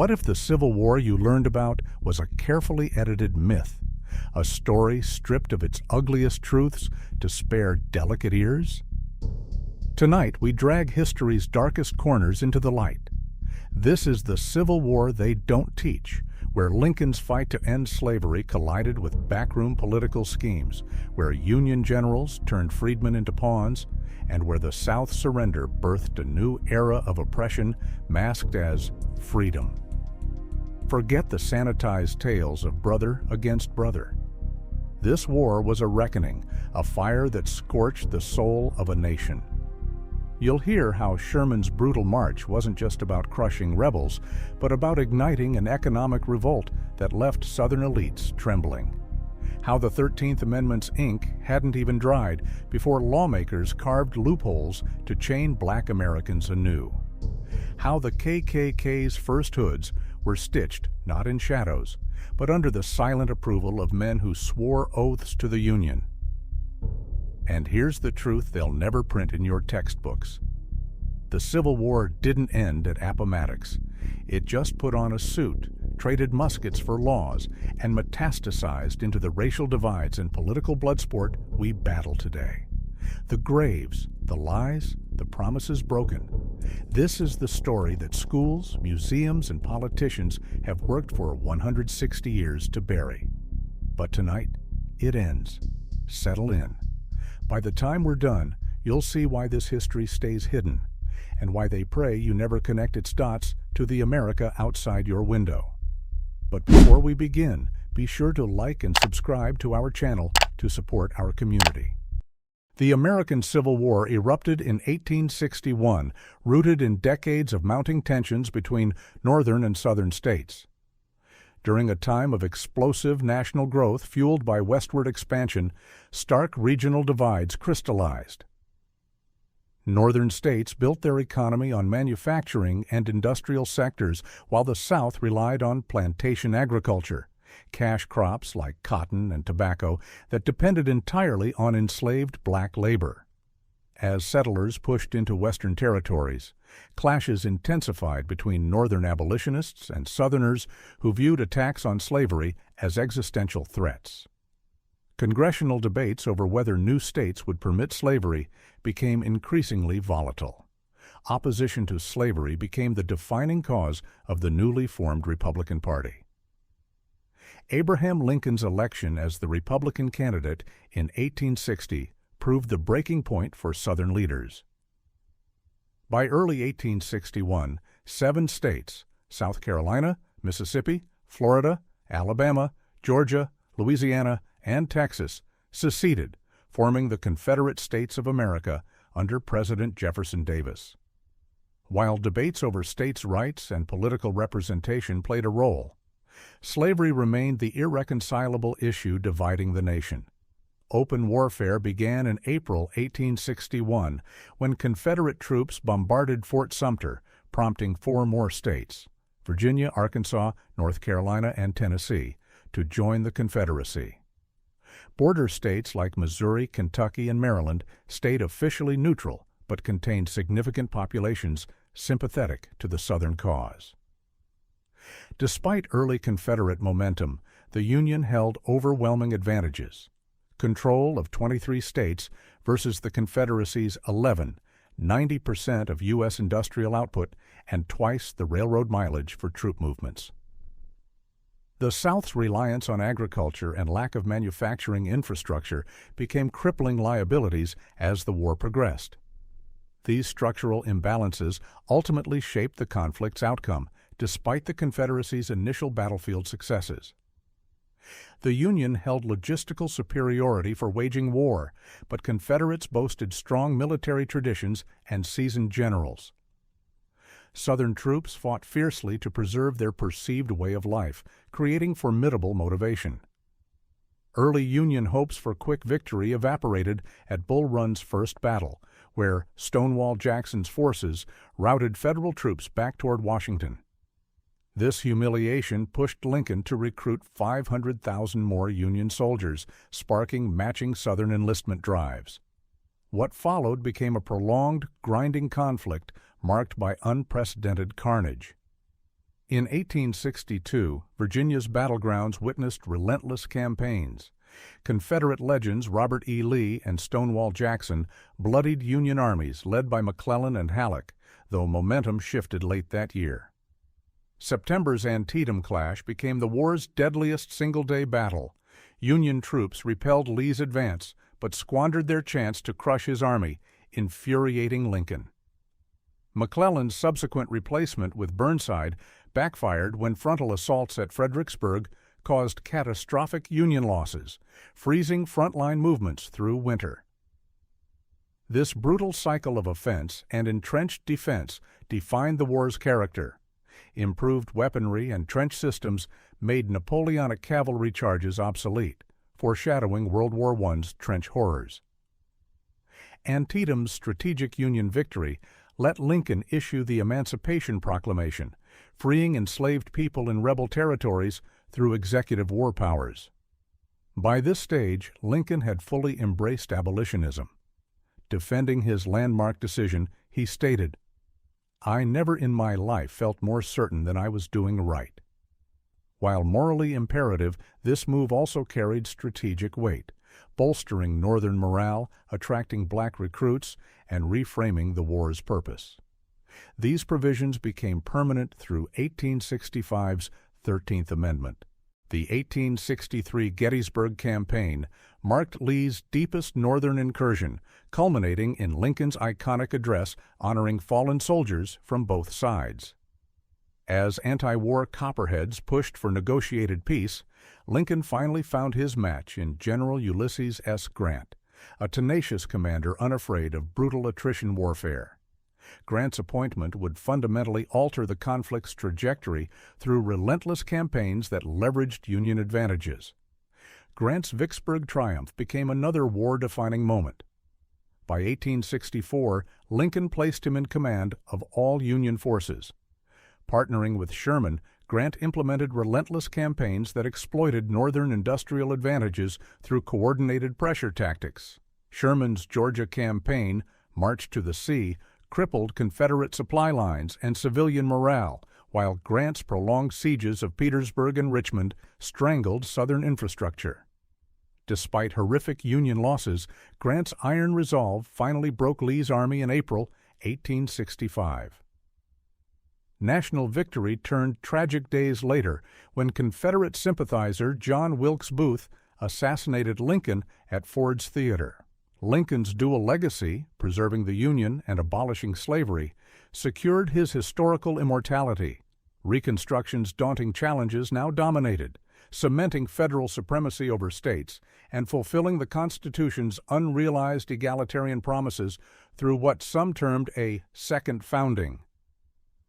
What if the Civil War you learned about was a carefully edited myth, a story stripped of its ugliest truths to spare delicate ears? Tonight, we drag history's darkest corners into the light. This is the Civil War they don't teach, where Lincoln's fight to end slavery collided with backroom political schemes, where Union generals turned freedmen into pawns, and where the South's surrender birthed a new era of oppression masked as freedom. Forget the sanitized tales of brother against brother. This war was a reckoning, a fire that scorched the soul of a nation. You'll hear how Sherman's brutal march wasn't just about crushing rebels, but about igniting an economic revolt that left Southern elites trembling. How the 13th Amendment's ink hadn't even dried before lawmakers carved loopholes to chain black Americans anew. How the KKK's first hoods were stitched not in shadows, but under the silent approval of men who swore oaths to the Union. And here's the truth they'll never print in your textbooks. The Civil War didn't end at Appomattox. It just put on a suit, traded muskets for laws, and metastasized into the racial divides and political bloodsport we battle today. The graves, the lies, the promises broken. This is the story that schools, museums, and politicians have worked for 160 years to bury. But tonight, it ends. Settle in. By the time we're done, you'll see why this history stays hidden, and why they pray you never connect its dots to the America outside your window. But before we begin, be sure to like and subscribe to our channel to support our community. The American Civil War erupted in 1861, rooted in decades of mounting tensions between northern and southern states. During a time of explosive national growth fueled by westward expansion, stark regional divides crystallized. Northern states built their economy on manufacturing and industrial sectors, while the South relied on plantation agriculture, cash crops like cotton and tobacco that depended entirely on enslaved black labor. As settlers pushed into Western territories, clashes intensified between Northern abolitionists and Southerners who viewed attacks on slavery as existential threats. Congressional debates over whether new states would permit slavery became increasingly volatile. Opposition to slavery became the defining cause of the newly formed Republican Party. Abraham Lincoln's election as the Republican candidate in 1860 proved the breaking point for Southern leaders. By early 1861, 7 states, South Carolina, Mississippi, Florida, Alabama, Georgia, Louisiana, and Texas, seceded, forming the Confederate States of America under President Jefferson Davis. While debates over states' rights and political representation played a role, slavery remained the irreconcilable issue dividing the nation. Open warfare began in April 1861 when Confederate troops bombarded Fort Sumter, prompting 4 more states, Virginia, Arkansas, North Carolina, and Tennessee, to join the Confederacy. Border states like Missouri, Kentucky, and Maryland stayed officially neutral but contained significant populations sympathetic to the Southern cause. Despite early Confederate momentum, the Union held overwhelming advantages. Control of 23 states versus the Confederacy's 11, 90% of U.S. industrial output, and twice the railroad mileage for troop movements. The South's reliance on agriculture and lack of manufacturing infrastructure became crippling liabilities as the war progressed. These structural imbalances ultimately shaped the conflict's outcome, despite the Confederacy's initial battlefield successes. The Union held logistical superiority for waging war, but Confederates boasted strong military traditions and seasoned generals. Southern troops fought fiercely to preserve their perceived way of life, creating formidable motivation. Early Union hopes for quick victory evaporated at Bull Run's first battle, where Stonewall Jackson's forces routed Federal troops back toward Washington. This humiliation pushed Lincoln to recruit 500,000 more Union soldiers, sparking matching Southern enlistment drives. What followed became a prolonged, grinding conflict marked by unprecedented carnage. In 1862, Virginia's battlegrounds witnessed relentless campaigns. Confederate legends Robert E. Lee and Stonewall Jackson bloodied Union armies led by McClellan and Halleck, though momentum shifted late that year. September's Antietam clash became the war's deadliest single-day battle. Union troops repelled Lee's advance, but squandered their chance to crush his army, infuriating Lincoln. McClellan's subsequent replacement with Burnside backfired when frontal assaults at Fredericksburg caused catastrophic Union losses, freezing frontline movements through winter. This brutal cycle of offense and entrenched defense defined the war's character. Improved weaponry and trench systems made Napoleonic cavalry charges obsolete, foreshadowing World War I's trench horrors. Antietam's strategic Union victory let Lincoln issue the Emancipation Proclamation, freeing enslaved people in rebel territories through executive war powers. By this stage, Lincoln had fully embraced abolitionism. Defending his landmark decision, he stated, "I never in my life felt more certain that I was doing right." While morally imperative, this move also carried strategic weight, bolstering Northern morale, attracting black recruits, and reframing the war's purpose. These provisions became permanent through 1865's 13th Amendment. The 1863 Gettysburg Campaign marked Lee's deepest Northern incursion, culminating in Lincoln's iconic address honoring fallen soldiers from both sides. As anti-war Copperheads pushed for negotiated peace, Lincoln finally found his match in General Ulysses S. Grant, a tenacious commander unafraid of brutal attrition warfare. Grant's appointment would fundamentally alter the conflict's trajectory through relentless campaigns that leveraged Union advantages. Grant's Vicksburg triumph became another war-defining moment. By 1864, Lincoln placed him in command of all Union forces. Partnering with Sherman, Grant implemented relentless campaigns that exploited Northern industrial advantages through coordinated pressure tactics. Sherman's Georgia campaign, March to the Sea, crippled Confederate supply lines and civilian morale, while Grant's prolonged sieges of Petersburg and Richmond strangled Southern infrastructure. Despite horrific Union losses, Grant's iron resolve finally broke Lee's army in April 1865. National victory turned tragic days later when Confederate sympathizer John Wilkes Booth assassinated Lincoln at Ford's Theater. Lincoln's dual legacy, preserving the Union and abolishing slavery, secured his historical immortality. Reconstruction's daunting challenges now dominated, cementing federal supremacy over states and fulfilling the Constitution's unrealized egalitarian promises through what some termed a second founding.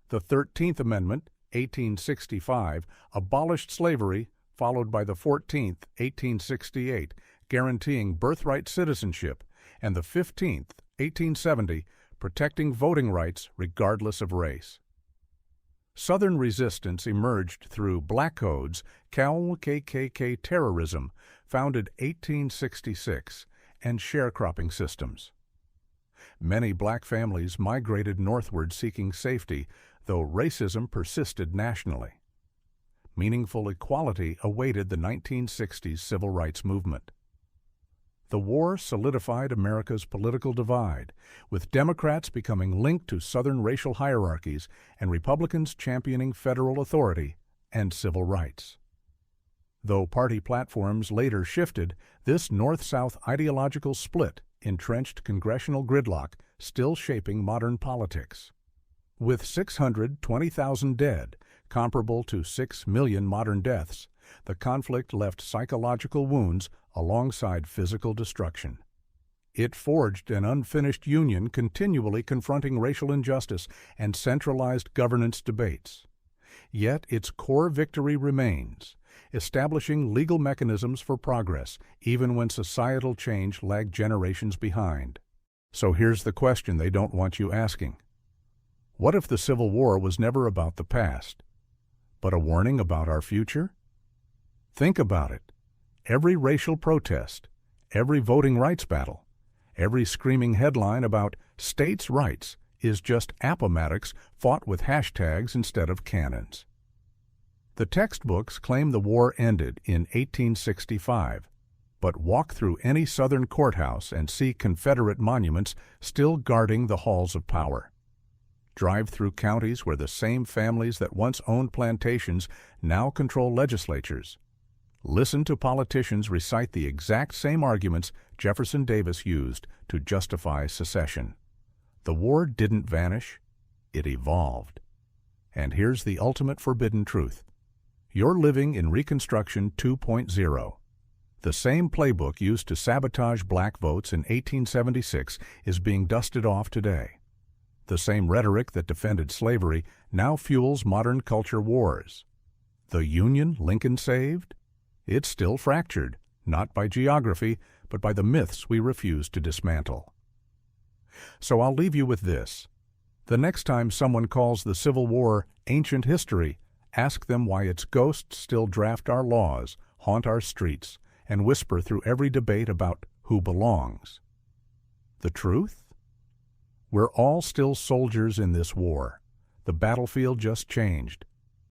The 13th Amendment, 1865, abolished slavery, followed by the 14th, 1868, guaranteeing birthright citizenship, and the 15th, 1870, protecting voting rights regardless of race. Southern resistance emerged through Black Codes, KKK terrorism, founded 1866, and sharecropping systems. Many black families migrated northward seeking safety, though racism persisted nationally. Meaningful equality awaited the 1960s civil rights movement. The war solidified America's political divide, with Democrats becoming linked to Southern racial hierarchies and Republicans championing federal authority and civil rights. Though party platforms later shifted, this North-South ideological split entrenched congressional gridlock, still shaping modern politics. With 620,000 dead, comparable to 6 million modern deaths, the conflict left psychological wounds alongside physical destruction. It forged an unfinished Union continually confronting racial injustice and centralized governance debates. Yet its core victory remains, establishing legal mechanisms for progress, even when societal change lagged generations behind. So here's the question they don't want you asking. What if the Civil War was never about the past, but a warning about our future? Think about it. Every racial protest, every voting rights battle, every screaming headline about states' rights is just Appomattox fought with hashtags instead of cannons. The textbooks claim the war ended in 1865, but walk through any Southern courthouse and see Confederate monuments still guarding the halls of power. Drive through counties where the same families that once owned plantations now control legislatures. Listen to politicians recite the exact same arguments Jefferson Davis used to justify secession. The war didn't vanish, it evolved. And here's the ultimate forbidden truth. You're living in Reconstruction 2.0. The same playbook used to sabotage black votes in 1876 is being dusted off today. The same rhetoric that defended slavery now fuels modern culture wars. The Union Lincoln saved? It's still fractured, not by geography, but by the myths we refuse to dismantle. So I'll leave you with this. The next time someone calls the Civil War ancient history, ask them why its ghosts still draft our laws, haunt our streets, and whisper through every debate about who belongs. The truth? We're all still soldiers in this war. The battlefield just changed.